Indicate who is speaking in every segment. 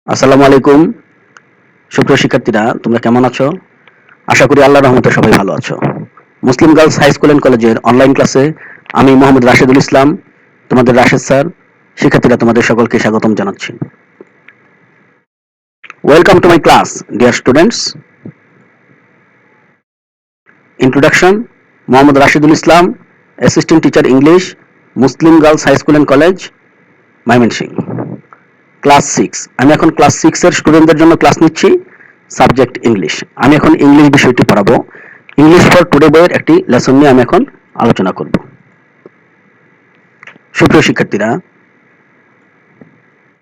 Speaker 1: আসসালামু আলাইকুম। সুপ্রিয় শিক্ষার্থীরা, তোমরা কেমন আছো? আশা করি আল্লাহর রহমতে সবাই ভালো আছো। Muslim girls high school and কলেজের অনলাইন ক্লাসে আমি মোহাম্মদ রাশেদুল ইসলাম, তোমাদের রাশেদ স্যার। শিক্ষার্থীরা, তোমাদের সকলকে স্বাগতম জানাচ্ছি। Welcome to my class, dear students. Introduction: Mohammad Rashedul Islam, assistant teacher English, Muslim girls high school and college, Mymensingh. Class 6। আমি এখন ক্লাস 6 এর স্টুডেন্টদের জন্য ক্লাস নিচ্ছি, সাবজেক্ট ইংলিশ। আমি এখন ইংলিশ বিষয়টি পড়াবো। ইংলিশ ফর টুডে বইয়ের একটি লেসন নিয়ে আমি এখন আলোচনা করব। সুপ্রিয় শিক্ষার্থীরা,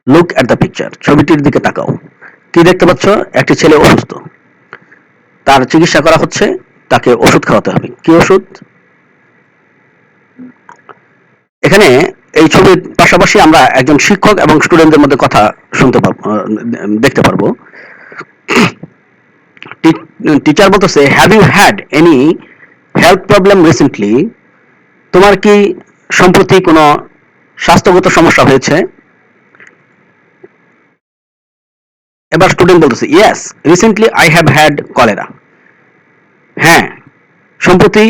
Speaker 1: লুক অ্যাট দ্য পিকচার। ছবিটির দিকে তাকাও। কি দেখতে পাচ্ছ? একটি ছেলে অসুস্থ, তার চিকিৎসা করা হচ্ছে, তাকে ওষুধ খাওয়াতে হবে। কি ওষুধ? এখানে এই ছবির পাশাপাশি আমরা একজন শিক্ষক এবং স্টুডেন্টদের মধ্যে কথা দেখতে পারবো। টিচার বলতেছে, have you had any health problem recently? তোমার কি সম্প্রতি কোনো স্বাস্থ্যগত সমস্যা হয়েছে? এবার স্টুডেন্ট বলতেছে, yes recently I have had cholera. হ্যাঁ, সম্প্রতি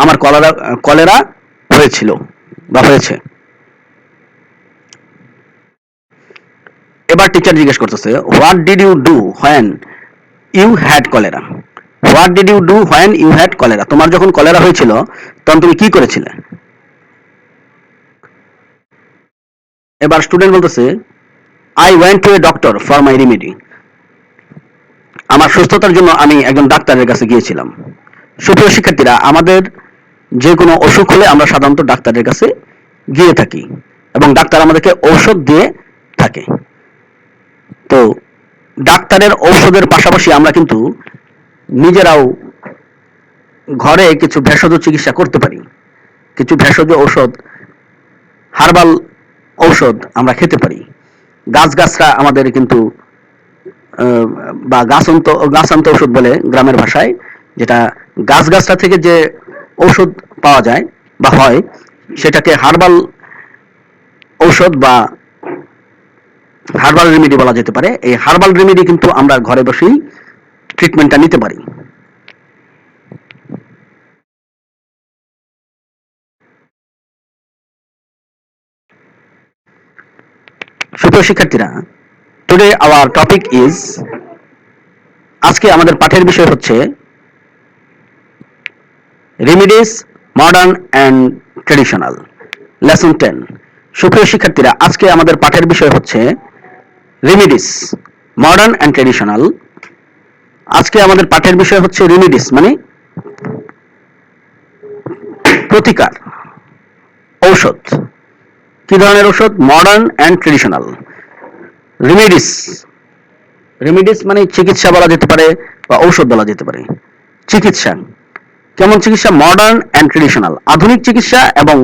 Speaker 1: আমার কলেরা হয়েছিল বা হয়েছে। এবার টিচার জিজ্ঞেস করতেছে, what did you do when you had cholera? What did you do when you had cholera? তোমার যখন কলেরা হয়েছিল তখন তুমি কি করেছিলে? এবার স্টুডেন্ট বলতেছে, I went to a doctor for my remedy. আমার সুস্থতার জন্য আমি একজন ডাক্তারের কাছে গিয়েছিলাম। সুপ্রিয় শিক্ষার্থীরা, আমাদের যে কোনো অসুখ হলে আমরা সাধারণত ডাক্তারের কাছে গিয়ে থাকি এবং ডাক্তার আমাদেরকে ঔষধ দিয়ে থাকে। তো ডাক্তারের ঔষধের পাশাপাশি আমরা কিন্তু নিজেরাও ঘরে কিছু ভেষজ চিকিৎসা করতে পারি। কিছু ভেষজ ঔষধ, হার্বাল ঔষধ আমরা খেতে পারি। গাছগাছরা আমাদের কিন্তু বা গাছান্ত ঔষধ বলে গ্রামের ভাষায়, যেটা গাছগাছরা থেকে যে ঔষধ পাওয়া যায় বা হয়, সেটাকে হার্বাল ঔষধ বা হার্বাল রেমেডি বলা যেতে পারে। এই হার্বাল রেমেডি কিন্তু আমরা ঘরে বসেই ট্রিটমেন্টটা নিতে পারি। সুপ্রিয় শিক্ষার্থীরা, টুডে আওয়ার টপিক ইজ, আজকে আমাদের পাঠের বিষয় হচ্ছে remedies modern and traditional, lesson 10। সুপ্রিয় শিক্ষার্থীরা, আজকে আমাদের পাঠের বিষয় হচ্ছে রেমিডিস মডার্ন অ্যান্ড ট্রেডিশনাল। আজকে আমাদের পাঠের বিষয় হচ্ছে রেমিডিস মানে প্রতিকার, ঔষধ। কি ধরনের ঔষধ? Modern and traditional. Remedies, remedies মানে চিকিৎসা বলা যেতে পারে বা ঔষধ বলা যেতে পারে। চিকিৎসা, কেমন চিকিৎসা? মডার্ন অ্যান্ড ট্রেডিশনাল, আধুনিক চিকিৎসা এবং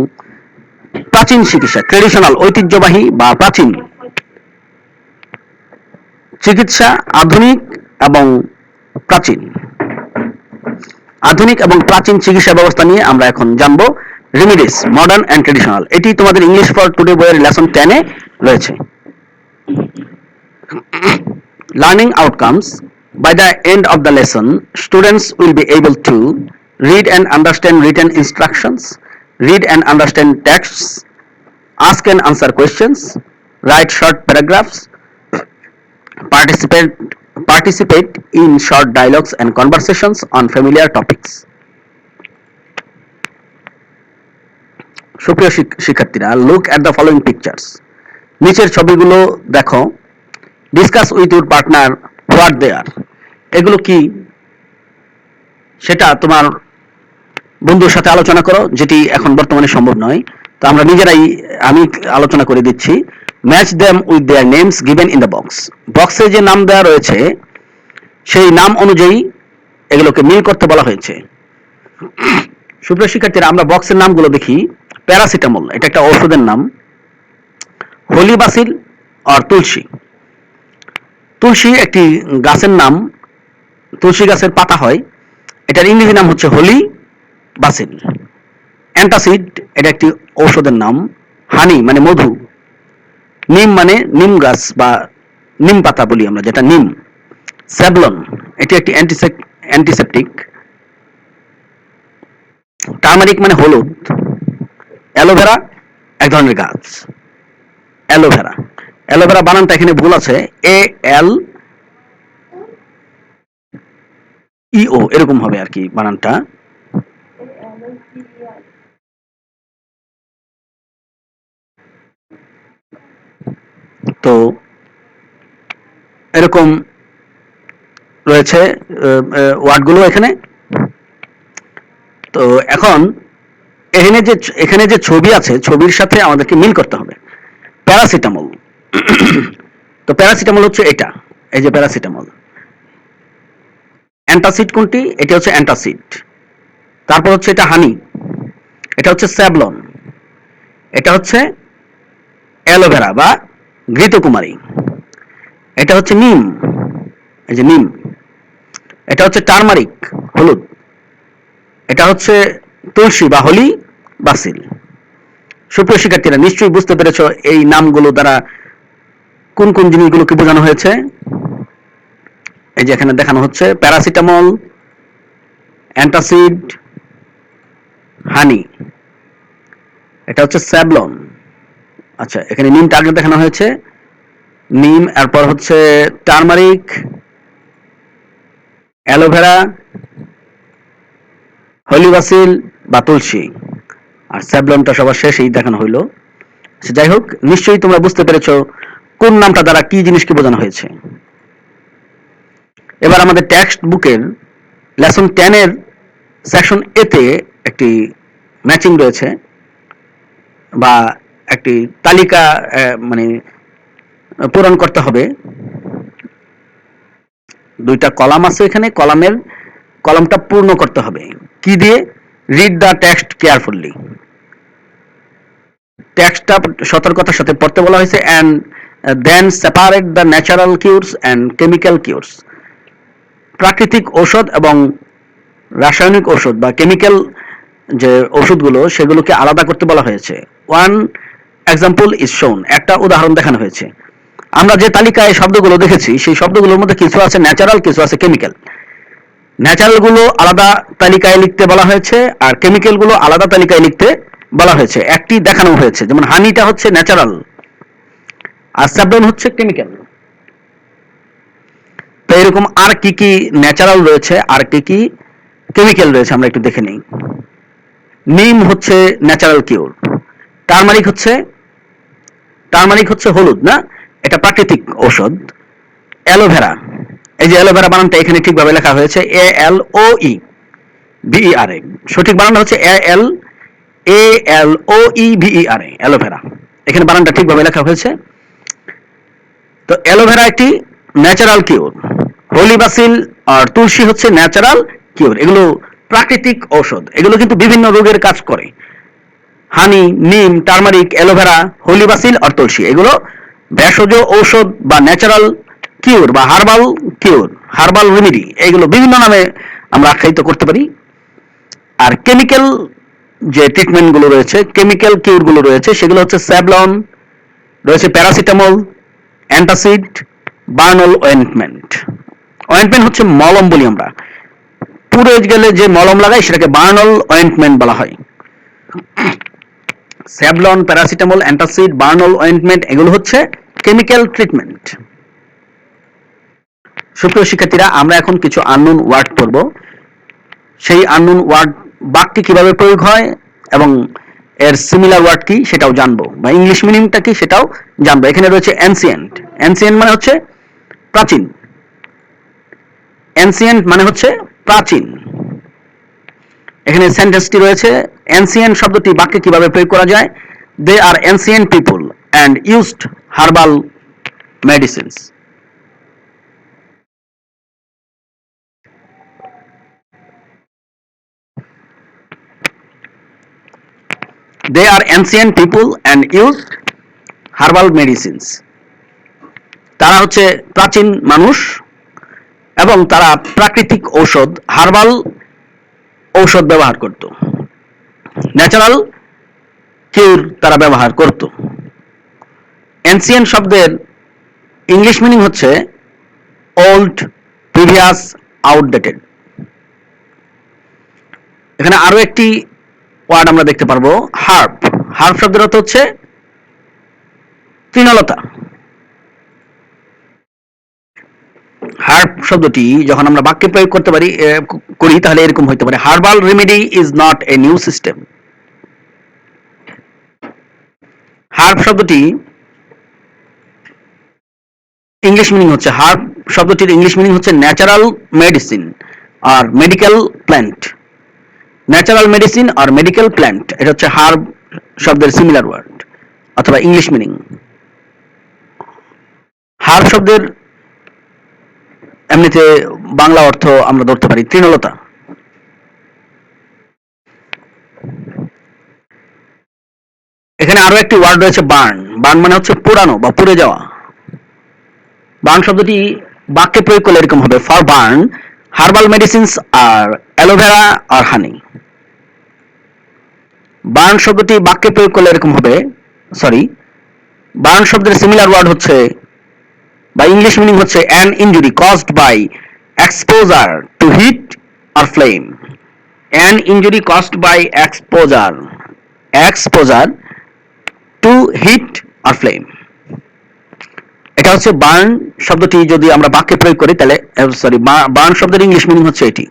Speaker 1: প্রাচীন চিকিৎসা। ট্রেডিশনাল, ঐতিহ্যবাহী বা প্রাচীন চিকিৎসা। আধুনিক এবং প্রাচীন, আধুনিক এবং প্রাচীন চিকিৎসা ব্যবস্থা নিয়ে আমরা এখন জানবো। রেমিডিস মডার্ন অ্যান্ড ট্রেডিশনাল, এটি তোমাদের ইংলিশ ফর টুডে বইয়ের লেসন 10 এ রয়েছে। Learning outcomes: by the end of the lesson, students will be able to read and understand written instructions, read and understand texts, ask and answer questions, write short paragraphs, participate participate in short dialogues and conversations on familiar topics. সুপ্রিয় শিক্ষার্থীরা, look at the following pictures. নিচের ছবিগুলো দেখো। Discuss with your partner what they are. এগুলো কি সেটা তোমার বন্ধুর সাথে আলোচনা করো, যেটি এখন বর্তমানে সম্ভব নয়। তো আমরা নিজেরাই, আমি আলোচনা করে দিচ্ছি। Match them with their names given in the box. বক্সে যে নাম দেওয়া রয়েছে সেই নাম অনুযায়ী এগুলোকে মিল করতে বলা হয়েছে। সুপ্রিয় শিক্ষার্থীরা, আমরা বক্সের নামগুলো দেখি। প্যারাসিটামল, এটা একটা ঔষধের নাম। হোলি বাসিল আর তুলসী, তুলসী একটি গাছের নাম, তুলসী গাছের পাতা হয়, এটার ইংরেজি নাম হচ্ছে হোলি বাসিল। অ্যান্টাসিড, এটা একটি ঔষধের নাম। হানি মানে মধু। নিম মানে নিম গাছ বা নিম পাতা বলি আমরা, যেটা নিম। স্যাভলন, এটি একটি অ্যান্টিসেপটিক। টার্মারিক মানে হলুদ। অ্যালোভেরা এক ধরনের গাছ, অ্যালোভেরা। অ্যালোভেরা বানানটা এখানে ভুল আছে, ALEO এরকম হবে আর কি বানানটা। তো এরকম রয়েছে ওয়ার্ডগুলো এখানে। তো এখন এখানে যে ছবি আছে, ছবির সাথে আমাদেরকে মিল করতে হবে। প্যারাসিটামল। তো প্যারাসিটামল হচ্ছে এটা, এই যে প্যারাসিটামল। অ্যান্টাসিড কোনটি? এটা হচ্ছে অ্যান্টাসিড। তারপর হচ্ছে এটা হানি, এটা হচ্ছে স্যাভলন, এটা হচ্ছে অ্যালোভেরা বা ঘৃতকুমারী, এটা হচ্ছে নিম, এই যে নিম, এটা হচ্ছে টার্মারিক হলুদ, এটা হচ্ছে তুলসী বা হলি বাসিল। সুপ্রিয় শিক্ষার্থীরা, নিশ্চয়ই বুঝতে পেরেছ এই নামগুলো দ্বারা কোন কোন জিনিসগুলোকে বোঝানো হয়েছে। এই যে এখানে দেখানো হচ্ছে প্যারাসিটামল, অ্যান্টাসিড, হানি, এটা হচ্ছে স্যাভলন। আচ্ছা, এখানে নিমটা আগে দেখানো হয়েছে, নিম, এরপর হচ্ছে টার্মারিক, অ্যালোভেরা, হলিবাসিল বা তুলসী, আর স্যাভলনটা সবার শেষেই দেখানো হইলো। যাই হোক, নিশ্চয়ই তোমরা বুঝতে পেরেছ কোন নামটা দ্বারা কি জিনিসকে বোঝানো হয়েছে। এবার আমাদের টেক্সট বুকের লেসন 10 এর সেকশন এতে একটি ম্যাচিং রয়েছে বা একটি তালিকা মানে পূরণ করতে হবে। দুইটা কলাম আছে এখানে, কলামটা পূর্ণ করতে হবে কি দিয়ে? Read the text carefully. টেক্সটটা সতর্কতার সাথে পড়তে বলা হয়েছে। And then separate the natural cures and chemical cures. প্রাকৃতিক ঔষধ এবং রাসায়নিক ঔষধ বা কেমিক্যাল যে ওষুধগুলো, সেগুলোকে আলাদা করতে বলা হয়েছে। ওয়ান এক্সাম্পল ইজ শোন, একটা উদাহরণ দেখানো হয়েছে। আমরা যে তালিকায় শব্দগুলো দেখেছি, সেই শব্দগুলোর মধ্যে কিছু আছে ন্যাচারাল, কিছু আছে কেমিক্যাল। ন্যাচারাল গুলো আলাদা তালিকায় লিখতে বলা হয়েছে, আর কেমিক্যাল গুলো আলাদা তালিকায় লিখতে বলা হয়েছে। একটি দেখানো হয়েছে, যেমন হানিটা হচ্ছে ন্যাচারাল আর স্যাভলন হচ্ছে কেমিক্যাল। তো এরকম আর কি কি ন্যাচারাল রয়েছে আর কি কি কেমিক্যাল রয়েছে আমরা একটু দেখে নিই। নিম হচ্ছে ন্যাচারাল কিউর। টার্মারিক হচ্ছে হলুদ, না, এটা প্রাকৃতিক ঔষধ। অ্যালোভেরা, এই যে অ্যালোভেরা বানানটা এখানে ঠিকভাবে লেখা হয়েছে, ALOEVERA। সঠিক বানানটা হচ্ছে ALOEVERA, অ্যালোভেরা। এখানে বানানটা ঠিকভাবে লেখা হয়েছে। তো অ্যালোভেরা একটি ন্যাচারাল কিউর, হোলি বাসিল আর তুলসী হচ্ছে ন্যাচারাল কিউর। এগুলো প্রাকৃতিক ঔষধ, এগুলো কিন্তু বিভিন্ন রোগের কাজ করে। হানি, নিম, টার্মারিক, অ্যালোভেরা, হোলি বাসিল আর তুলসী এগুলো ভেষজ ঔষধ বা ন্যাচারাল কিউর বা হার্বাল রেমেডি। এগুলো বিভিন্ন নামে আমরা আখ্যায়িত করতে পারি। আর কেমিক্যাল যে ট্রিটমেন্টগুলো রয়েছে, কেমিক্যাল কিউরগুলো রয়েছে, সেগুলো হচ্ছে স্যাভলন, রয়েছে paracetamol, antacid, Burnol ointment. Ointment হচ্ছে মলম বলি আমরা, পুড়ে গেলে যে মলম লাগাই সেটাকে বার্নল অয়েন্টমেন্ট বলা হয়। Savlon, paracetamol, antacid, Burnol ointment এগুলো হচ্ছে কেমিক্যাল ট্রিটমেন্ট। সুপ্রিয় শিক্ষার্থীরা, আমরা এখন কিছু আননোন ওয়ার্ড পড়ব। সেই আননোন ওয়ার্ড বাক্যে কিভাবে প্রয়োগ হয় এবং এর সিমিলার ওয়ার্ড কি সেটাও জানবো, বা ইংলিশ মিনিংটা কি সেটাও জানবো। এখানে রয়েছে এনসিয়েন্ট। এনসিয়েন্ট মানে হচ্ছে প্রাচীন। এনসিয়েন্ট মানে হচ্ছে প্রাচীন। এখানে সেন্টেন্সটি রয়েছে, এনসিয়েন্ট শব্দটি বাক্যে কিভাবে প্রয়োগ করা যায়? They are ancient people and used herbal medicines. They are ancient people and used herbal medicines. তারা হচ্ছে প্রাচীন মানুষ এবং তারা প্রাকৃতিক ঔষধ, হার্বাল ঔষধ ব্যবহার করত, ন্যাচারাল কিউর তারা ব্যবহার করত। এনসিয়েন্ট শব্দের ইংলিশ মিনিং হচ্ছে ওল্ড, প্রিভিয়াস, আউটডেটেড। এখানে আরো একটি ওয়ার্ড আমরা দেখতে পারবো, হার্ব। হার্ব শব্দের অর্থ হচ্ছে তৃণলতা। হার্ব শব্দটি যখন আমরা বাক্যে প্রয়োগ করতে করি তাহলে এরকম হইতে পারে, herbal remedy is not a new system. Herb শব্দটি ইংলিশ মিনিং হচ্ছে, হার্ব শব্দটির ইংলিশ মিনিং হচ্ছে ন্যাচারাল মেডিসিন আর মেডিকেল প্ল্যান্ট। ন্যাচারাল মেডিসিন আর মেডিকেল প্ল্যান্ট, এটা হচ্ছে হার্ব শব্দের সিমিলার ওয়ার্ড অথবা ইংলিশ মিনিং। হার্ব শব্দের এমনিতে বাংলা অর্থ আমরা ধরতে পারি তৃণলতা। এখানে আরো একটি ওয়ার্ড রয়েছে বার্ন। বার্ন মানে হচ্ছে পোড়ানো বা পুড়ে যাওয়া। বার্ন শব্দটি বাক্যে প্রয়োগ করলে এরকম হবে, for burn herbal medicines are aloe vera honey. Burn শব্দটি বাক্যে প্রয়োগ করলে এরকম হবে, বার্ন শব্দের সিমিলার ওয়ার্ড হচ্ছে বা ইংলিশ মিনিং হচ্ছে an injury caused by exposure to heat or flame. An injury caused by exposure to heat or flame. এটা হচ্ছে বার্ন শব্দটি যদি আমরা বাক্যে প্রয়োগ করি তাহলে বার্ন শব্দের ইংলিশ মিনিং হচ্ছে এটি।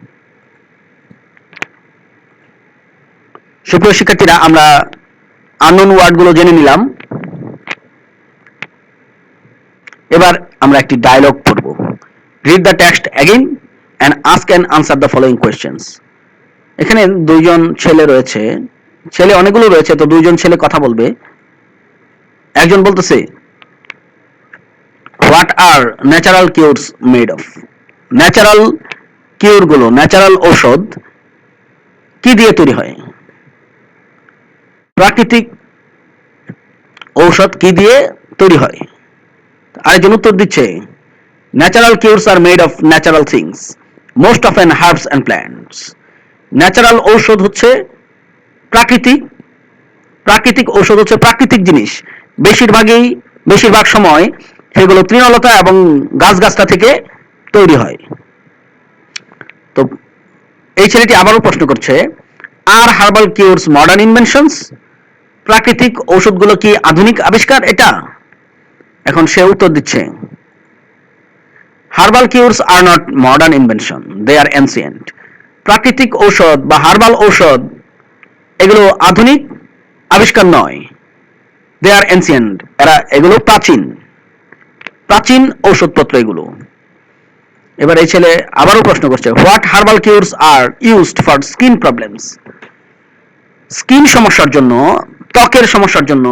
Speaker 1: সুপ্রিয় শিক্ষার্থীরা, আমরা আননোন ওয়ার্ডগুলো জেনে নিলাম। এবার আমরা একটি ডায়লগ পড়ব। Read the text again and ask and answer the following questions. এখানে দুইজন ছেলে রয়েছে, ছেলে অনেকগুলো রয়েছে, তো দুইজন ছেলে কথা বলবে। একজন বলতেছে, what are natural cures made of? Natural cure গুলো, ন্যাচারাল ঔষধ কি দিয়ে তৈরি হয়? প্রাকৃতিক ঔষধ কি দিয়ে তৈরি হয়? আরেকজন উত্তর দিচ্ছে, natural cures are made of natural things most often herbs and plants. Natural ঔষধ হচ্ছে প্রাকৃতিক ঔষধ হচ্ছে প্রাকৃতিক জিনিস, বেশিরভাগ সময় সেগুলো তৃণলতা এবং গাছগাছরা থেকে তৈরি হয়। তো এই ছেলেটি আবারও প্রশ্ন করছে, আর হার্বাল কিউরস মডার্ন ইনভেনশনস? প্রাকৃতিক ঔষধগুলো কি আধুনিক আবিষ্কার এটা? এখন সে উত্তর দিচ্ছে, herbal cures are not modern invention, they are ancient. প্রাকৃতিক ঔষধ বা হার্বাল ঔষধ এগুলো আধুনিক আবিষ্কার নয়, দে আর এনসিয়েন্ট, এগুলো প্রাচীন ঔষধপত্র এগুলো। এবার এই ছেলে আবারও প্রশ্ন করছে, what herbal cures are used for skin problems? Skin সমস্যার জন্য, ত্বকের সমস্যার জন্য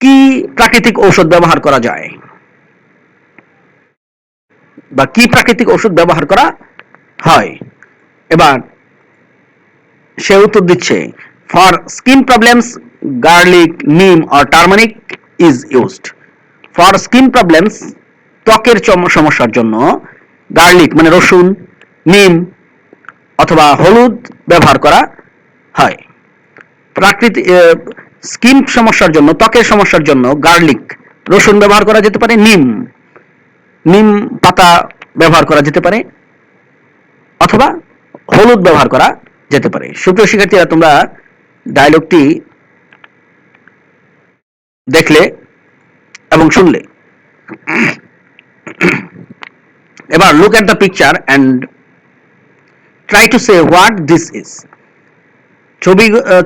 Speaker 1: কি প্রাকৃতিক ঔষধ ব্যবহার করা যায় বা কি প্রাকৃতিক ঔষধ ব্যবহার করা হয়? এবার সে উত্তর দিচ্ছে, ফর স্কিন প্রবলেমস গার্লিক, নিম or turmeric is used. For skin problems, ত্বকের সমস্যার জন্য গার্লিক মানে রসুন, নিম অথবা হলুদ ব্যবহার করা হয়। স্কিন সমস্যার জন্য, ত্বকের সমস্যার জন্য গার্লিক রসুন ব্যবহার করা যেতে পারে, নিম পাতা ব্যবহার করা যেতে পারে অথবা হলুদ ব্যবহার করা যেতে পারে। সুপ্রিয় শিক্ষার্থীরা, তোমরা ডায়লগটি দেখলে এবং শুনলে। এবার look at the picture and try to say what this is.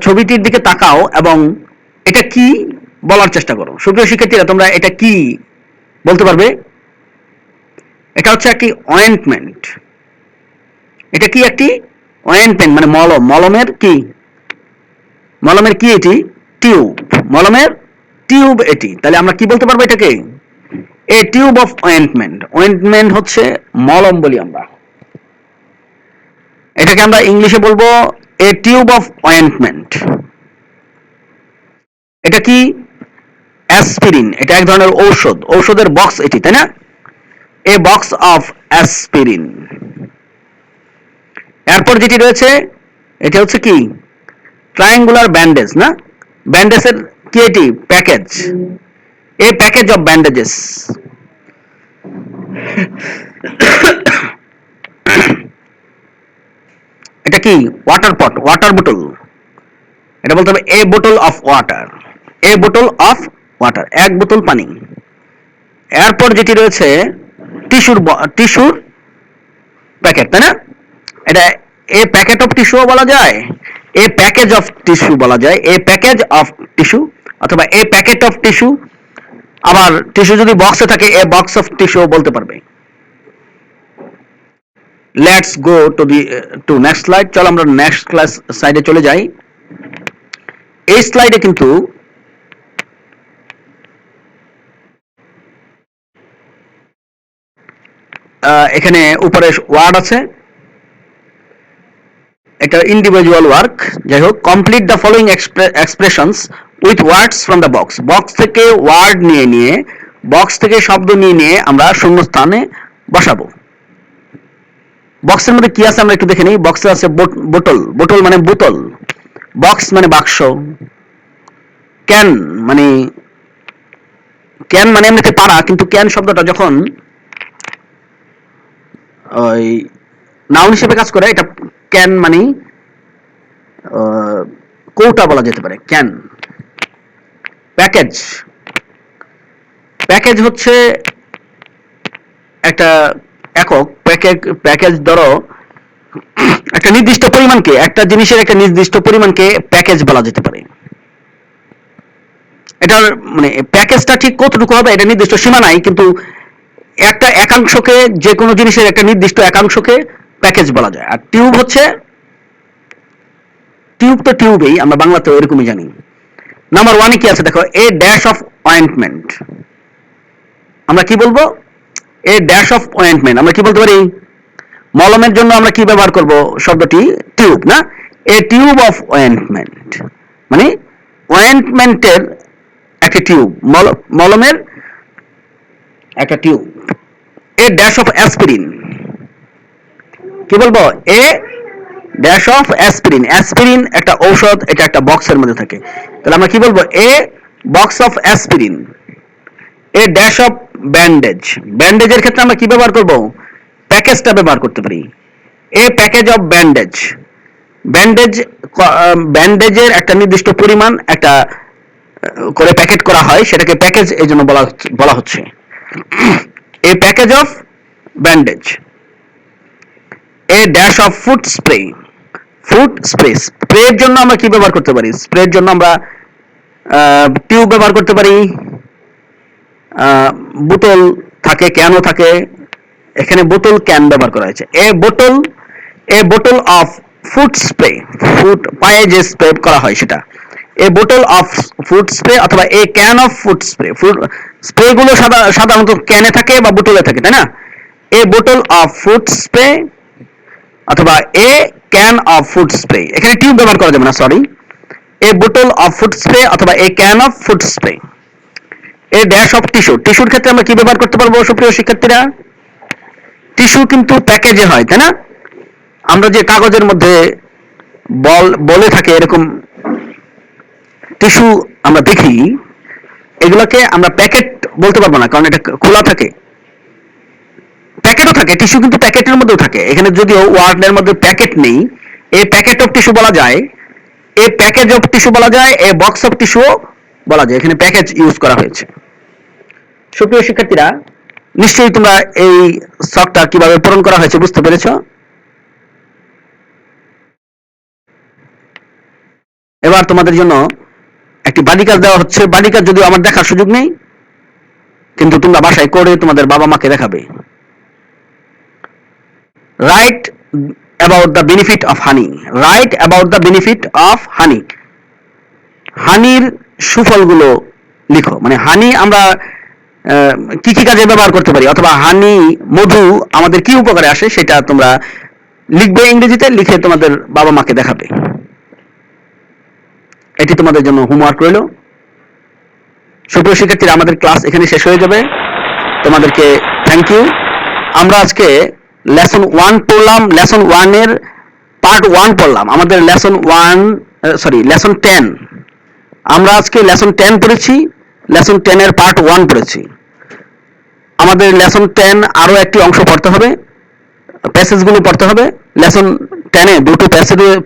Speaker 1: ছবিটির দিকে তাকাও এবং এটা কি বলার চেষ্টা করো। সুপ্রিয় শিক্ষার্থীরা, তোমরা এটা কি বলতে পারবে? এটা হচ্ছে একটি অয়েন্টমেন্ট। এটা কি একটি অয়েন্টমেন্ট মানে মলম। মলমের কি এটি? টিউব। মলমের টিউব এটি। তাহলে আমরা কি বলতে পারবো এটাকে? এ টিউব অফ অয়েন্টমেন্ট। অয়েন্টমেন্ট হচ্ছে মলম বলি আমরা। এটাকে আমরা ইংলিশে বলবো এ টিউব অফ অয়েন্টমেন্ট। এটা কি? অ্যাসপিরিন। এটা এক ধরনের ঔষধ, ঔষধের বক্স এটি, তাই না? এ বক্স অফ অ্যাসপিরিন। এরপর যেটি রয়েছে এটা হচ্ছে কি? ট্রায়াঙ্গুলার ব্যান্ডেজ, না? ব্যান্ডেজের কি এটি? Package. A package of bandages. এটা কি? ওয়াটার পট, ওয়াটার বোতল। এটা বলতে হবে এ বোতল অফ ওয়াটার, এ বোতল অফ ওয়াটার, এক বোতল পানি। এরপর যেটি রয়েছে টিস্যুর প্যাকেট, তাই না? এটা এ প্যাকেট অফ টিস্যুও বলা যায়, এ প্যাকেজ অফ টিস্যু বলা যায়, এ প্যাকেজ অফ টিস্যু, অথবা এ প্যাকেট অফ টিস্যু। আবার টিস্যু যদি বক্সে থাকে এ বক্স অফ টিস্যু বলতে পারবে। Let's go to next slide. চলো আমরা নেক্সট ক্লাস স্লাইডে চলে যাই। এই স্লাইডে কিন্তু এখানে উপরে ওয়ার্ড আছে, একটা ইন্ডিভিজুয়াল ওয়ার্ক। যাই হোক, complete the following expressions with words from the box. Box থেকে ওয়ার্ড নিয়ে বক্স থেকে শব্দ নিয়ে আমরা শূন্যস্থানে বসাবো। বক্সের মধ্যে কি আছে আমরা একটু দেখে নিই। বক্সে আছে বোতল, বোতল মানে বোতল, বক্স মানে বাক্স, ক্যান মানে এমনিতে পারা, কিন্তু ক্যান শব্দটা যখন ওই নাউন হিসেবে কাজ করে, এটা ক্যান মানে কৌটা বলা যেতে পারে, ক্যান। প্যাকেজ, প্যাকেজ হচ্ছে একটা একক। প্যাকেজ ধরো একটা নির্দিষ্ট পরিমাণকে, একটা জিনিসের একটা নির্দিষ্ট পরিমাণকে প্যাকেজ বলা যেতে পারে। এটার মানে প্যাকেজটা ঠিক কতটুকু হবে এটা নির্দিষ্ট সীমা নাই, কিন্তু একটা একাংশকে, যে কোনো জিনিসের একটা নির্দিষ্ট একাংশকে প্যাকেজ বলা যায়। আর টিউব হচ্ছে, টিউব তো টিউবেই, আমরা বাংলাতেও এরকমই জানি। নাম্বার ওয়ানে কি আছে দেখো, এ ড্যাশ অফ অয়েন্টমেন্ট। আমরা কি বলবো? এ ড্যাশ অফ অয়েন্টমেন্ট। আমরা কি বলতে পারি? মলমের জন্য আমরা কি ব্যবহার করব? শব্দটি টিউব, না? এ টিউব অফ অয়েন্টমেন্ট মানে অয়েন্টমেন্টের একটা টিউব, মলমের একটা tube. A dash of aspirin. কি বলবো? এ ড্যাশ অফ অ্যাসপিরিন। অ্যাসপিরিন একটা ঔষধ, এটা একটা বক্সের মধ্যে থাকে। তাহলে আমরা কি বলবো? A box of aspirin. A dash of bandage. ব্যান্ডেজের ক্ষেত্রে আমরা কি ব্যবহার করব? প্যাকেজটা ব্যবহার করতে পারি, a package of bandage. Bandage, ব্যান্ডেজের একটা নির্দিষ্ট পরিমাণ একটা করে প্যাকেট করা হয়, সেটাকে প্যাকেজ এই জন্য বলা হচ্ছে, এ package of bandage. A dash of food spray. Food spray, স্প্রের জন্য আমরা কি ব্যবহার করতে পারি? স্প্রের জন্য আমরা টিউব ব্যবহার করতে পারি, বোতল থাকে, ক্যানও থাকে। এখানে বোতল ক্যান ব্যবহার করা হয়েছে। এ বোতল অফ ফুড স্প্রে, ফুড পায়ে যে স্প্রে করা হয় সেটা। এ বোতল অফ ফুড স্প্রে অথবা a can of food spray. Food spray গুলো সাধারণত ক্যানে থাকে বা বোতলে থাকে, তাই না? এ বোতল অফ ফুড স্প্রে অথবা a can of food spray. এখানে টিউব ব্যবহার করা যাবে না, সরি। এ বোতল অফ ফুড স্প্রে অথবা a can of food spray. A dash of tissue. টিস্যুর ক্ষেত্রে আমরা কি ব্যবহার করতে পারবো সুপ্রিয় শিক্ষার্থীরা? টিস্যু কিন্তু প্যাকেজে হয়, তাই না? আমরা যে কাগজের মধ্যে বলে থাকে এরকম টিস্যু আমরা দেখি, এগুলোকে আমরা প্যাকেট বলতে পারবো না, কারণ এটা খোলা থাকে। প্যাকেটও থাকে, টিস্যু কিন্তু প্যাকেটের মধ্যেও থাকে। এখানে যদিও ওয়ার্ডের মধ্যে প্যাকেট নেই, এ প্যাকেট অফ টিস্যু বলা যায়, এ প্যাকেজ অফ টিস্যু বলা যায়, এ বক্স অফ টিস্যু বলা যায়। এখানে প্যাকেজ ইউজ করা হয়েছে। সুপ্রিয় শিক্ষার্থীরা, নিশ্চয়ই তোমরা এই শখটা কিভাবে পূরণ করা হয়েছে বুঝতে পেরেছ। এবার তোমাদের জন্য একটি বাড়ি কাজ দেওয়া হচ্ছে। বাড়ি কাজ যদিও আমার দেখার সুযোগ নেই, কিন্তু তোমরা বাসায় করে তোমাদের বাবা মাকে দেখাবে। Write about the benefit of honey. Write about the benefit of honey. হানির সুফলগুলো লিখো। মানে হানি আমরা কি কি কাজে ব্যবহার করতে পারি, অথবা হানি, মধু আমাদের কি উপকারে আসে, সেটা তোমরা লিখবে ইংরেজিতে, লিখে তোমাদের বাবা মাকে দেখাবে। এটি তোমাদের জন্য হোমওয়ার্ক রইল। সুপ্রিয় শিক্ষার্থীরা, আমাদের ক্লাস এখানে শেষ হয়ে যাবে। তোমাদেরকে থ্যাংক ইউ। আমরা আজকে লেসন 1 পড়লাম, লেসন 1 এর পার্ট 1 পড়লাম। আমাদের লেসন 10, আমরা আজকে লেসন 10 পড়েছি। লেসন 10 এর পার্ট 1 পড়েছি। আমাদের লেসন 10 আরো একটি অংশ পড়তে হবে, প্যাসেজগুলো পড়তে হবে। লেসন 10 এ দুটো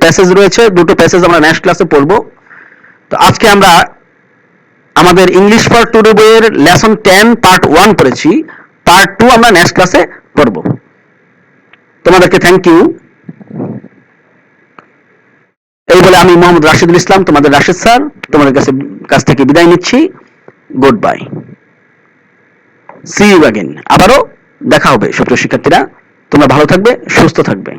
Speaker 1: প্যাসেজ রয়েছে, দুটো প্যাসেজ আমরা নেক্সট ক্লাসে পড়ব। তো আজকে আমরা আমাদের ইংলিশ ফর টুডে বইয়ের লেসন 10 পার্ট 1 পড়েছি, পার্ট 2 আমরা নেক্সট ক্লাসে পড়ব। তোমাদেরকে থ্যাংক ইউ। এই বলে আমি মোহাম্মদ রাশিদুল ইসলাম, তোমাদের রাশিদ স্যার, তোমাদের কাছ থেকে বিদায় নিচ্ছি। Goodbye, see you again. আবারও দেখা হবে সুপ্রিয় শিক্ষার্থীরা, তোমরা ভালো থাকবে, সুস্থ থাকবে।